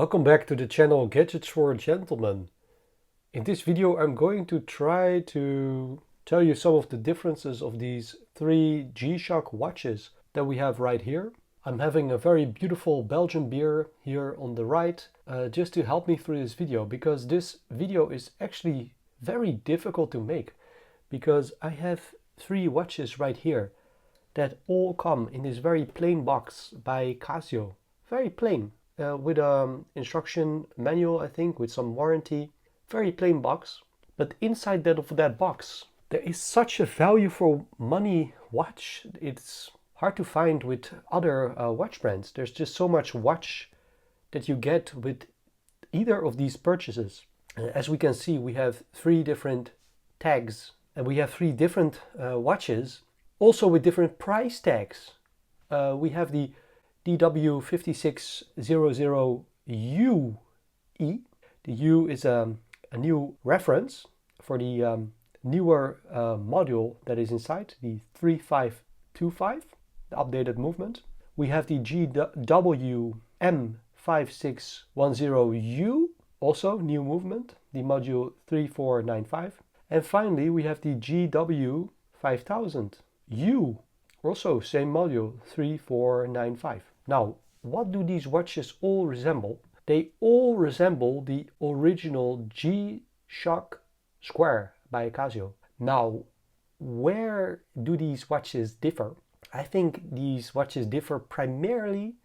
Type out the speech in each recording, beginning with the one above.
Welcome back to the channel Gadgets for Gentlemen. In this video I'm going to try to tell you some of the differences of these three G-Shock watches that we have right here. I'm having a very beautiful Belgian beer here on the right just to help me through this video, because this video is actually very difficult to make because I have three watches right here that all come in this very plain box by Casio. Very plain. With an instruction manual, I think, with some warranty. Very plain box. But inside of that box, there is such a value for money watch. It's hard to find with other watch brands. There's just so much watch that you get with either of these purchases. As we can see, we have three different tags and we have three different watches, also with different price tags. We have the DW-5600UE. The U is a new reference for the newer module that is inside, the 3525, the updated movement. We have the GW-M5610U, also new movement, the module 3495. And finally, we have the GW-5000U, also same module 3495. Now, what do these watches all resemble? They all resemble the original G-Shock Square by Casio. Now, where do these watches differ? I think these watches differ primarily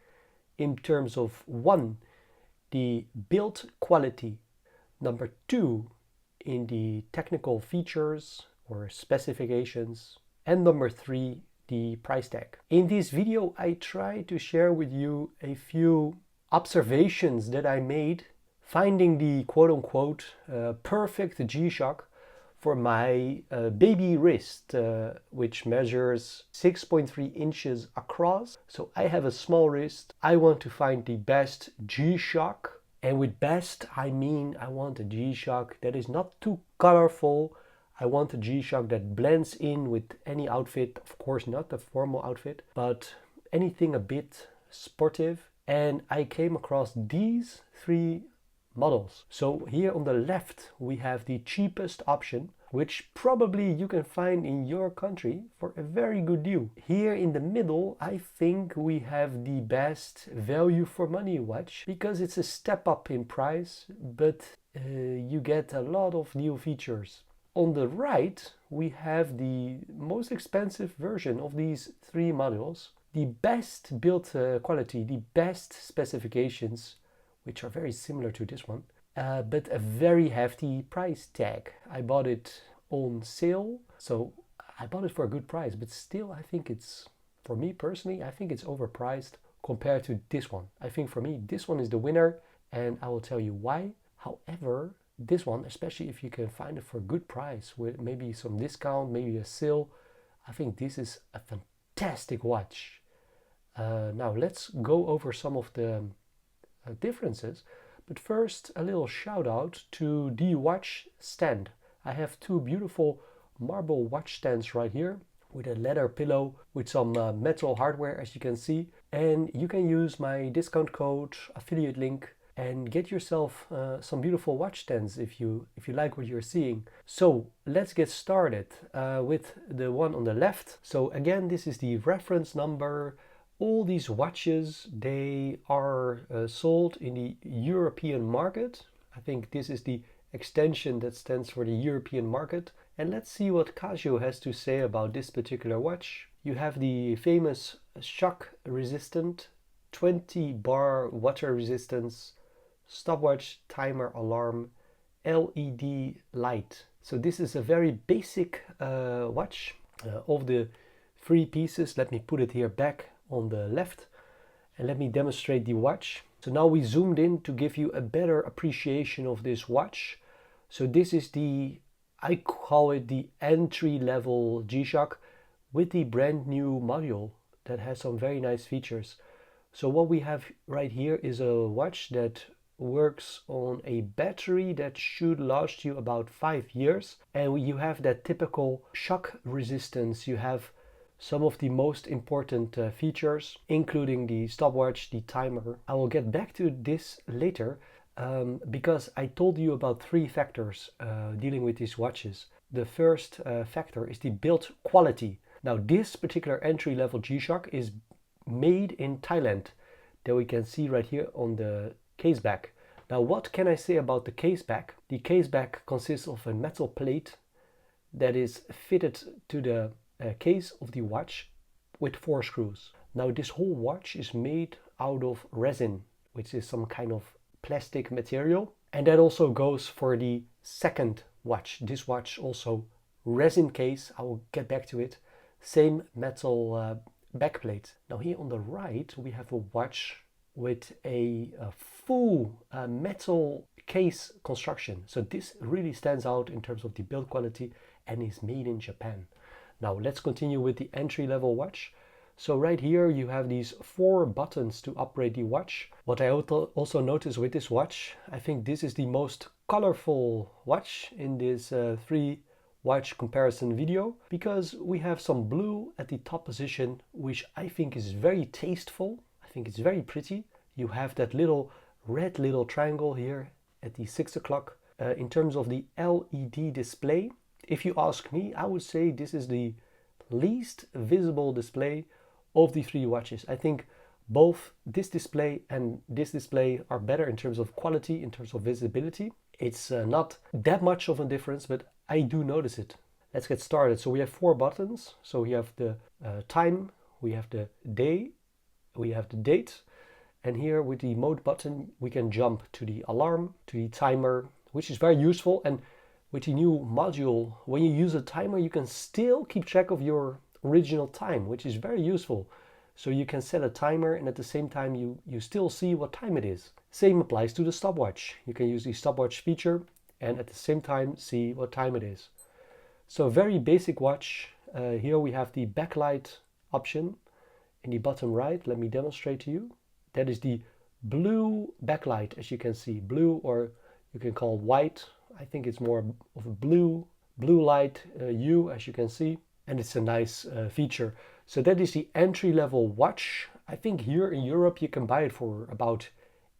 in terms of 1, the build quality, number 2, in the technical features or specifications, and number 3, the price tag. In this video, I try to share with you a few observations that I made finding the quote-unquote perfect G-Shock for my baby wrist, which measures 6.3 inches across. So I have a small wrist. I want to find the best G-Shock. And with best, I mean I want a G-Shock that is not too colorful. I want a G-Shock that blends in with any outfit, of course not a formal outfit, but anything a bit sportive. And I came across these three models. So here on the left, we have the cheapest option, which probably you can find in your country for a very good deal. Here in the middle, I think we have the best value for money watch, because it's a step up in price, but you get a lot of new features. On the right, we have the most expensive version of these three models, the best build quality, the best specifications, which are very similar to this one, but a very hefty price tag. I bought it on sale, so I bought it for a good price, but still I think it's, for me personally, I think it's overpriced compared to this one. I think for me, this one is the winner, and I will tell you why. However, this one, especially if you can find it for a good price with maybe some discount, maybe a sale, I think this is a fantastic watch. Now let's go over some of the differences, but first a little shout out to the watch stand. I have two beautiful marble watch stands right here with a leather pillow with some metal hardware, as you can see, and you can use my discount code affiliate link and get yourself some beautiful watch stands if you like what you're seeing. So let's get started with the one on the left. So again, this is the reference number. All these watches, they are sold in the European market. I think this is the extension that stands for the European market. And let's see what Casio has to say about this particular watch. You have the famous shock resistant, 20 bar water resistance, stopwatch, timer, alarm, LED light. So this is a very basic watch. Of the three pieces, let me put it here back on the left and let me demonstrate the watch. So now we zoomed in to give you a better appreciation of this watch. So this is the, I call it the entry-level G-Shock with the brand new module that has some very nice features. So what we have right here is a watch that works on a battery that should last you about 5 years, and you have that typical shock resistance. You have some of the most important features, including the stopwatch, the timer. I will get back to this later because I told you about three factors dealing with these watches. The first factor is the build quality. Now this particular entry-level G-Shock is made in Thailand, that we can see right here on the case back. Now what can I say about the case back? The case back consists of a metal plate that is fitted to the case of the watch with 4 screws. Now this whole watch is made out of resin, which is some kind of plastic material, and that also goes for the second watch. This watch also resin case, I will get back to it, same metal backplate. Now here on the right we have a watch with a full metal case construction. So this really stands out in terms of the build quality and is made in Japan. Now let's continue with the entry-level watch. So right here you have these 4 buttons to operate the watch. What I also noticed with this watch, I think this is the most colorful watch in this 3 watch comparison video, because we have some blue at the top position, which I think is very tasteful. I think it's very pretty. You have that red little triangle here at the 6 o'clock. In terms of the LED display, if you ask me, I would say this is the least visible display of the 3 watches. I think both this display and this display are better in terms of quality, in terms of visibility. It's not that much of a difference, but I do notice it. Let's get started. So we have 4 buttons. So we have the time, we have the day, we have the date, and here with the mode button we can jump to the alarm, to the timer, which is very useful. And with the new module, when you use a timer, you can still keep track of your original time, which is very useful. So you can set a timer and at the same time you still see what time it is. Same applies to the stopwatch. You can use the stopwatch feature and at the same time see what time it is. So very basic watch. Here we have the backlight option in the bottom right. Let me demonstrate to you. That is the blue backlight, as you can see. Blue, or you can call white. I think it's more of a blue light hue, as you can see. And it's a nice feature. So that is the entry-level watch. I think here in Europe you can buy it for about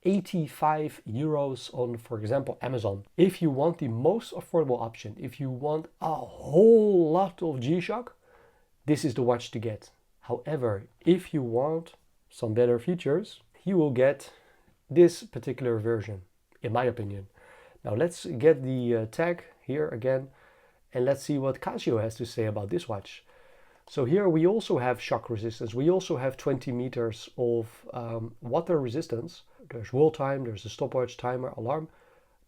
85 euros on, for example, Amazon. If you want the most affordable option, if you want a whole lot of G-Shock, this is the watch to get. However, if you want some better features, you will get this particular version, in my opinion. Now let's get the tag here again, and let's see what Casio has to say about this watch. So here we also have shock resistance. We also have 20 meters of water resistance. There's wall time, there's a stopwatch, timer, alarm.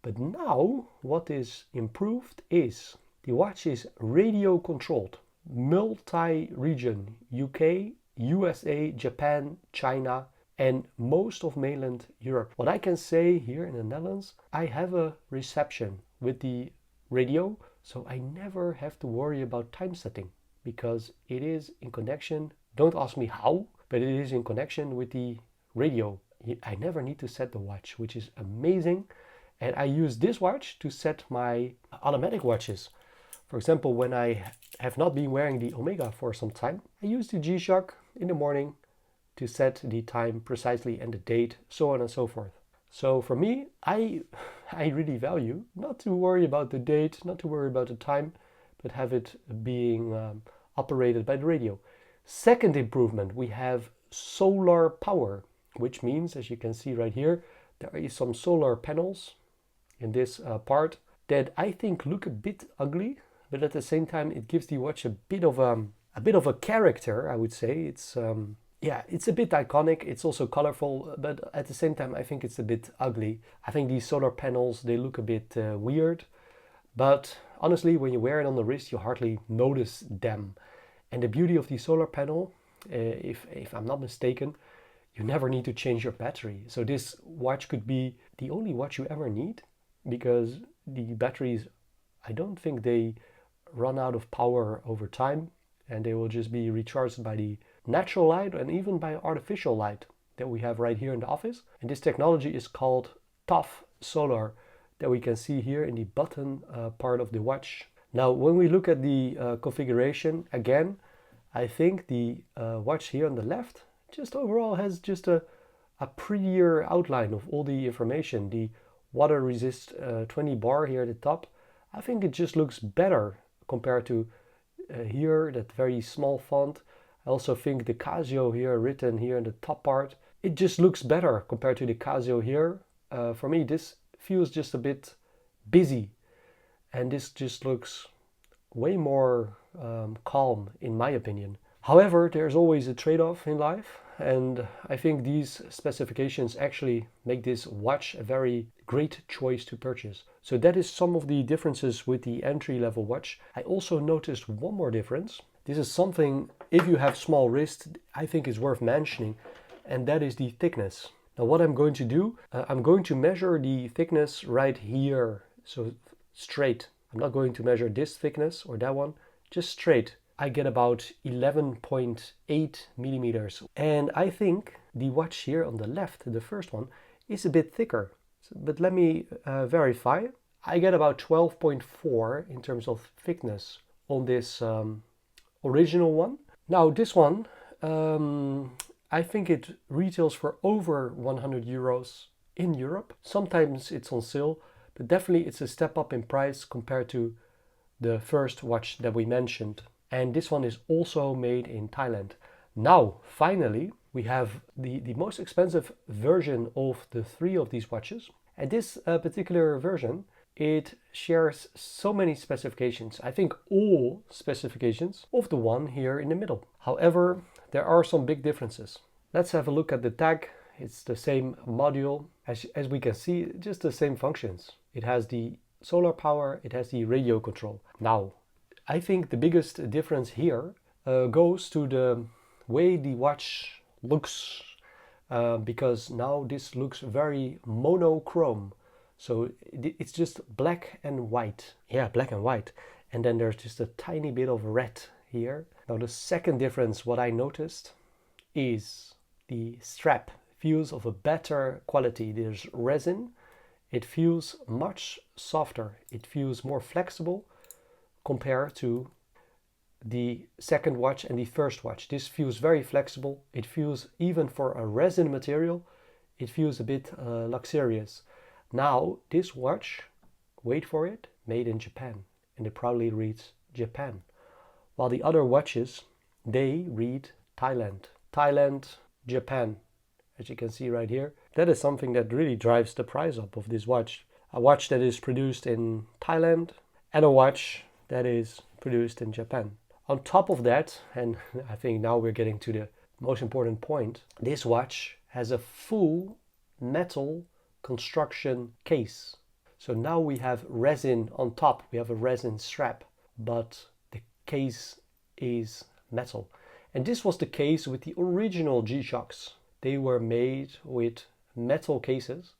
But now what is improved is the watch is radio controlled, multi-region, UK, USA, Japan, China, and most of mainland Europe. What I can say here in the Netherlands, I have a reception with the radio, so I never have to worry about time setting because it is in connection. Don't ask me how, but it is in connection with the radio. I never need to set the watch, which is amazing. And I use this watch to set my automatic watches. For example, when I have not been wearing the Omega for some time, I use the G-Shock in the morning to set the time precisely and the date, so on and so forth. So for me, I really value not to worry about the date, not to worry about the time, but have it being operated by the radio. Second improvement, we have solar power, which means, as you can see right here, there is some solar panels in this part that I think look a bit ugly, but at the same time it gives the watch a bit of a character, I would say. It's yeah, it's a bit iconic. It's also colorful, but at the same time I think it's a bit ugly. I think these solar panels, they look a bit weird, but honestly, when you wear it on the wrist, you hardly notice them. And the beauty of the solar panel, if I'm not mistaken, you never need to change your battery. So this watch could be the only watch you ever need, because the batteries, I don't think they run out of power over time, and they will just be recharged by the natural light and even by artificial light that we have right here in the office. And this technology is called TOF Solar, that we can see here in the button part of the watch. Now, when we look at the configuration, again, I think the watch here on the left just overall has just a prettier outline of all the information. The water resist 20 bar here at the top, I think it just looks better compared to here, that very small font. I also think the Casio here written here in the top part, it just looks better compared to the Casio here. For me, this feels just a bit busy, and this just looks way more calm in my opinion. However, there's always a trade-off in life, and I think these specifications actually make this watch a very great choice to purchase. So that is some of the differences with the entry-level watch. I also noticed one more difference. This is something, if you have small wrist, I think is worth mentioning, and that is the thickness. Now what I'm going to do, I'm going to measure the thickness right here, so straight. I'm not going to measure this thickness or that one, just straight. I get about 11.8 millimeters. And I think the watch here on the left, the first one, is a bit thicker. But let me verify. I get about 12.4 in terms of thickness on this original one. Now this one, I think it retails for over 100 euros in Europe. Sometimes it's on sale, but definitely it's a step up in price compared to the first watch that we mentioned. And this one is also made in Thailand. Now, finally, we have the most expensive version of the three of these watches. And this particular version, it shares so many specifications. I think all specifications of the one here in the middle. However, there are some big differences. Let's have a look at the tag. It's the same module. As we can see, just the same functions. It has the solar power, it has the radio control. Now, I think the biggest difference here goes to the way the watch looks, because now this looks very monochrome. So it's just black and white. Yeah, black and white. And then there's just a tiny bit of red here. Now the second difference, what I noticed, is the strap feels of a better quality. There's resin. It feels much softer. It feels more flexible compared to the second watch and the first watch. This feels very flexible. It feels, even for a resin material, it feels a bit luxurious. Now this watch, wait for it, made in Japan, and it proudly reads Japan. While the other watches, they read Thailand. Thailand, Japan, as you can see right here. That is something that really drives the price up of this watch. A watch that is produced in Thailand and a watch that is produced in Japan. On top of that, and I think now we're getting to the most important point, this watch has a full metal construction case. So now we have resin on top, we have a resin strap, but the case is metal. And this was the case with the original G-Shocks. They were made with metal cases.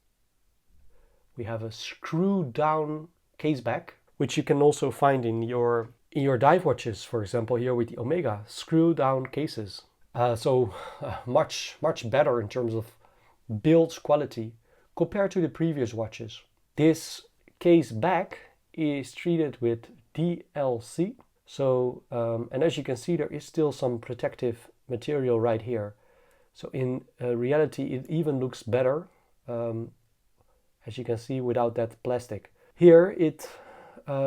We have a screw down case back, which you can also find in your dive watches, for example, here with the Omega, screw down cases. Much better in terms of build quality compared to the previous watches. This case back is treated with DLC. And as you can see, there is still some protective material right here. So in reality, it even looks better, as you can see, without that plastic. Here it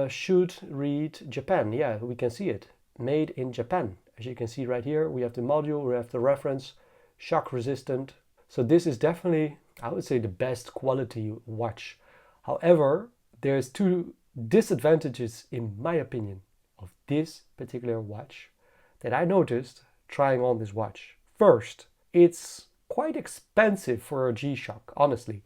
should read Japan. Yeah, we can see it. Made in Japan. As you can see right here, we have the module, we have the reference, shock resistant. So this is definitely, I would say, the best quality watch. However, there's two disadvantages, in my opinion, of this particular watch that I noticed trying on this watch. First, it's quite expensive for a G-Shock, honestly.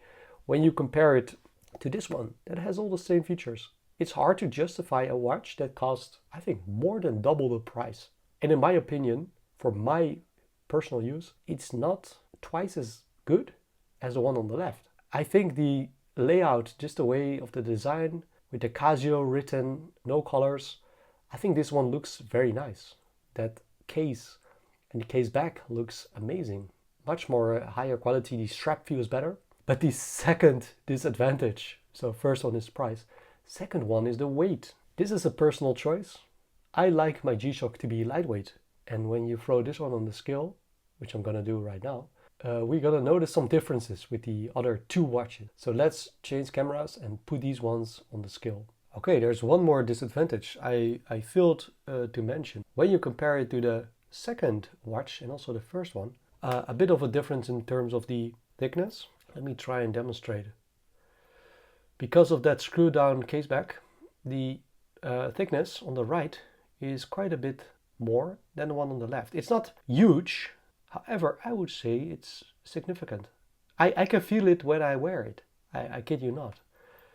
When you compare it to this one that has all the same features, it's hard to justify a watch that costs, I think, more than double the price. And in my opinion, for my personal use, it's not twice as good as the one on the left. I think the layout, just the way of the design, with the Casio written, no colors, I think this one looks very nice. That case and the case back looks amazing. Much more higher quality, the strap feels better. But the second disadvantage, so first one is price, second one is the weight. This is a personal choice. I like my G-Shock to be lightweight. And when you throw this one on the scale, which I'm gonna do right now, we're gonna notice some differences with the other two watches. So let's change cameras and put these ones on the scale. Okay, there's one more disadvantage I failed to mention. When you compare it to the second watch and also the first one, a bit of a difference in terms of the thickness. Let me try and demonstrate. Because of that screw down case back, the thickness on the right is quite a bit more than the one on the left. It's not huge, however, I would say it's significant. I can feel it when I wear it, I kid you not.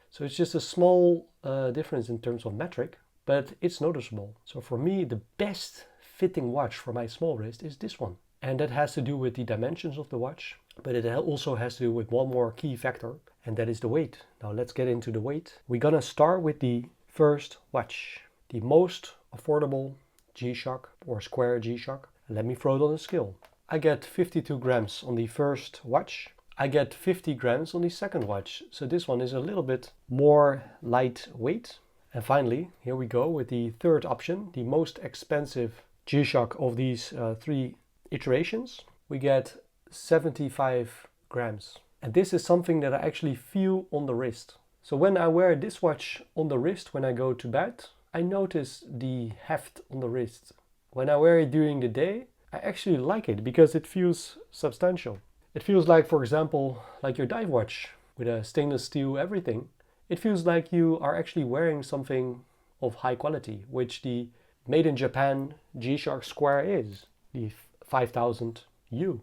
So it's just a small difference in terms of metric, but it's noticeable. So for me, the best fitting watch for my small wrist is this one. And that has to do with the dimensions of the watch, but it also has to do with one more key factor, and that is the weight. Now let's get into the weight. We're gonna start with the first watch, the most affordable G-Shock or square G-Shock. Let me throw it on the scale. I get 52 grams on the first watch. I get 50 grams on the second watch. So this one is a little bit more lightweight. And finally, here we go with the third option, the most expensive G-Shock of these three iterations. We get 75 grams. And this is something that I actually feel on the wrist. So when I wear this watch on the wrist when I go to bed, I notice the heft on the wrist. When I wear it during the day, I actually like it because it feels substantial. It feels like, for example, like your dive watch with a stainless steel everything. It feels like you are actually wearing something of high quality, which the made in Japan G-Shock Square is, the 5000U.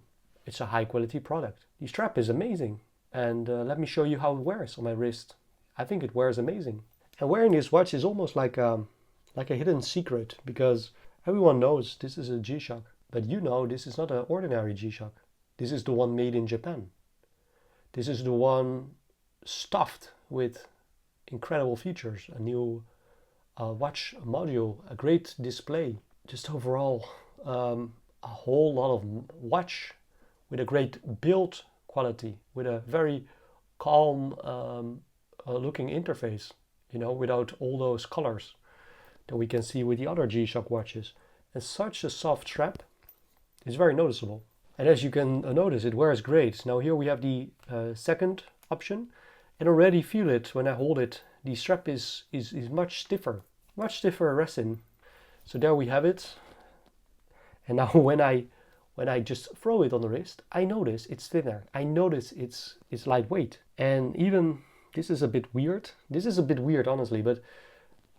It's a high quality product. The strap is amazing. And let me show you how it wears on my wrist. I think it wears amazing. And wearing this watch is almost like a hidden secret, because everyone knows this is a G-Shock. But you know this is not an ordinary G-Shock. This is the one made in Japan. This is the one stuffed with incredible features, a new watch module, a great display, just overall a whole lot of watch with a great build quality, with a very calm looking interface, you know, without all those colors that we can see with the other G-Shock watches. And such a soft strap is very noticeable. And as you can notice, it wears great. Now here we have the second option, and already feel it when I hold it. The strap is much stiffer resin. So there we have it. And now when I just throw it on the wrist, I notice it's thinner. I notice it's lightweight. And even this is a bit weird. This is a bit weird, honestly, but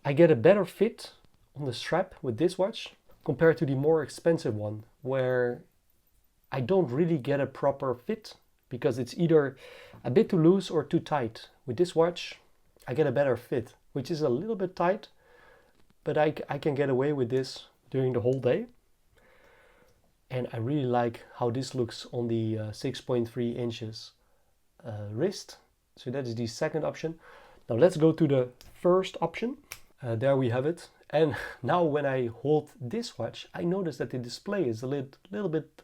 I get a better fit on the strap with this watch compared to the more expensive one, where I don't really get a proper fit because it's either a bit too loose or too tight. With this watch, I get a better fit, which is a little bit tight, but I can get away with this during the whole day. And I really like how this looks on the 6.3 inches wrist. So that is the second option. Now let's go to the first option. There we have it. And now when I hold this watch, I notice that the display is a little bit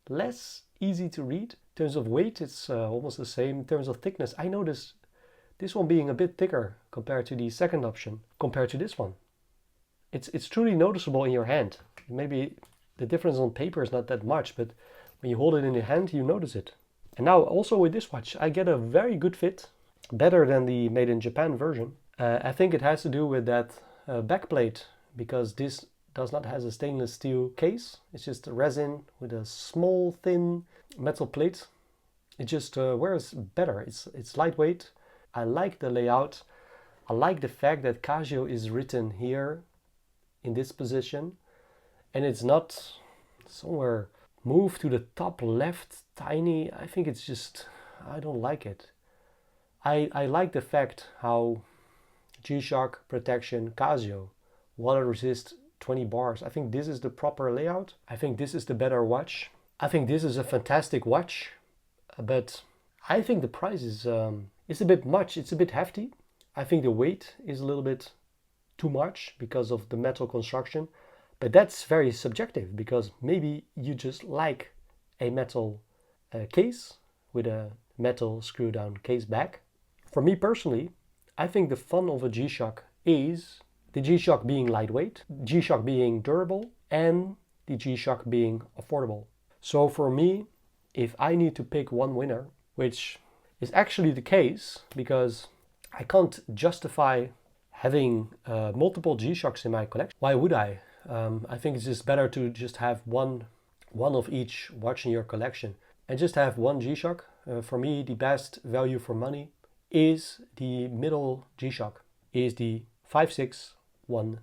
less easy to read. In terms of weight, it's almost the same. In terms of thickness, I notice this one being a bit thicker compared to the second option, compared to this one. It's truly noticeable in your hand. Maybe the difference on paper is not that much, but when you hold it in your hand, you notice it. And now also with this watch, I get a very good fit, better than the made in Japan version. I think it has to do with that backplate, because this does not have a stainless steel case. It's just a resin with a small thin metal plate. It just wears better. It's lightweight. I like the layout. I like the fact that Casio is written here in this position, and it's not somewhere moved to the top left tiny. I think it's just, I don't like it. I like the fact how G-Shock protection Casio, water resist 20 bars. I think this is the proper layout. I think this is the better watch. I think this is a fantastic watch, but I think the price is a bit much. It's a bit hefty. I think the weight is a little bit too much because of the metal construction, but that's very subjective, because maybe you just like a metal case with a metal screw down case back. For me personally, I think the fun of a G-Shock is the G-Shock being lightweight, G-Shock being durable, and the G-Shock being affordable. So for me, if I need to pick one winner, which is actually the case because I can't justify having multiple G-Shocks in my collection. Why would I? I think it's just better to just have one of each watch in your collection and just have one G-Shock. For me, the best value for money is the middle G-Shock, is the 5610.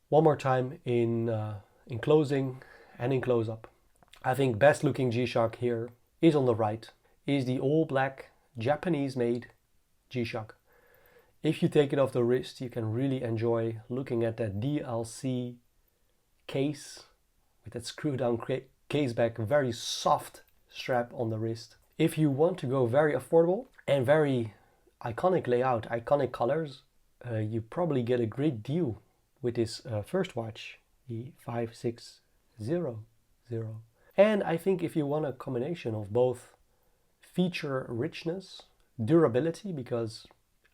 One more time in closing and in close-up. I think best looking G-Shock here is on the right, is the all black Japanese made G-Shock. If you take it off the wrist, you can really enjoy looking at that DLC case with that screw down case back, very soft strap on the wrist. If you want to go very affordable and very iconic layout, iconic colors, you probably get a great deal with this first watch, the 5600. And I think if you want a combination of both feature richness, durability, because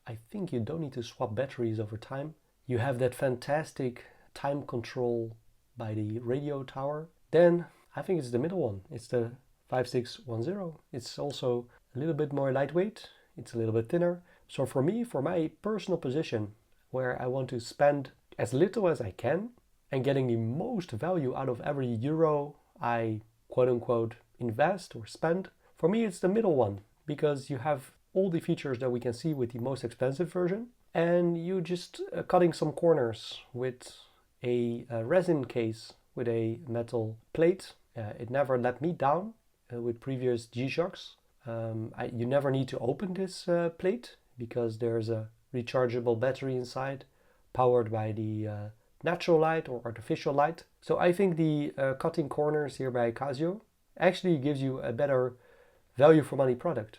I think you don't need to swap batteries over time. You have that fantastic time control by the radio tower. Then I think it's the middle one. It's the 5610. It's also a little bit more lightweight. It's a little bit thinner. So for me, for my personal position, where I want to spend as little as I can and getting the most value out of every euro I quote unquote invest or spend, for me it's the middle one, because you have all the features that we can see with the most expensive version, and you just cutting some corners with a resin case with a metal plate. It never let me down with previous G-Shocks. You never need to open this plate because there's a rechargeable battery inside powered by the natural light or artificial light. So I think the cutting corners here by Casio actually gives you a better value for money product.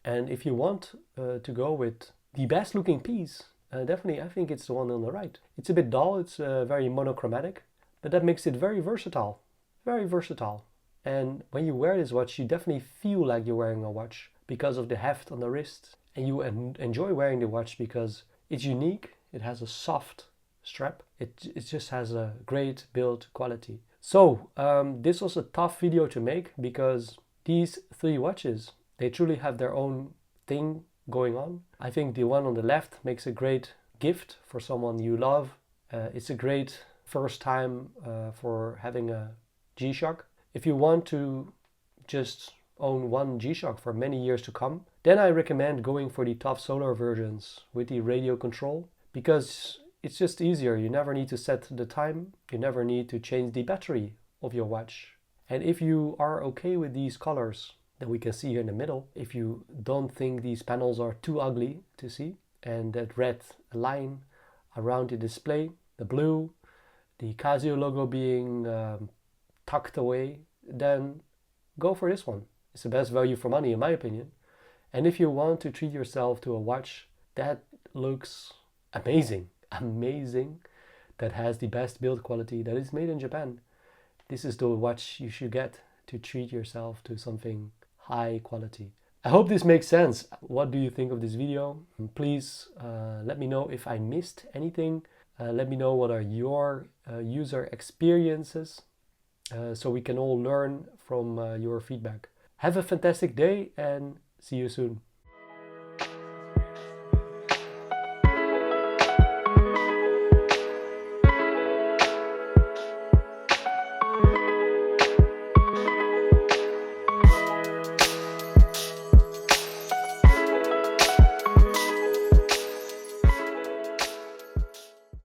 And if you want to go with the best looking piece, definitely I think it's the one on the right. It's a bit dull, it's very monochromatic, but that makes it very versatile. Very versatile. And when you wear this watch, you definitely feel like you're wearing a watch because of the heft on the wrist. And you enjoy wearing the watch because it's unique, it has a soft strap, it just has a great build quality. So this was a tough video to make because these three watches, they truly have their own thing going on. I think the one on the left makes a great gift for someone you love. It's a great first time for having a G-Shock. If you want to just own one G-Shock for many years to come, then I recommend going for the top solar versions with the radio control, because it's just easier. You never need to set the time. You never need to change the battery of your watch. And if you are okay with these colors that we can see here in the middle, if you don't think these panels are too ugly to see, and that red line around the display, the blue, the Casio logo being tucked away, then go for this one. It's the best value for money in my opinion. And if you want to treat yourself to a watch that looks amazing, that has the best build quality, that is made in Japan, this is the watch you should get to treat yourself to something high quality. I hope this makes sense. What do you think of this video? Please let me know if I missed anything. Let me know what are your user experiences so we can all learn from your feedback. Have a fantastic day and see you soon.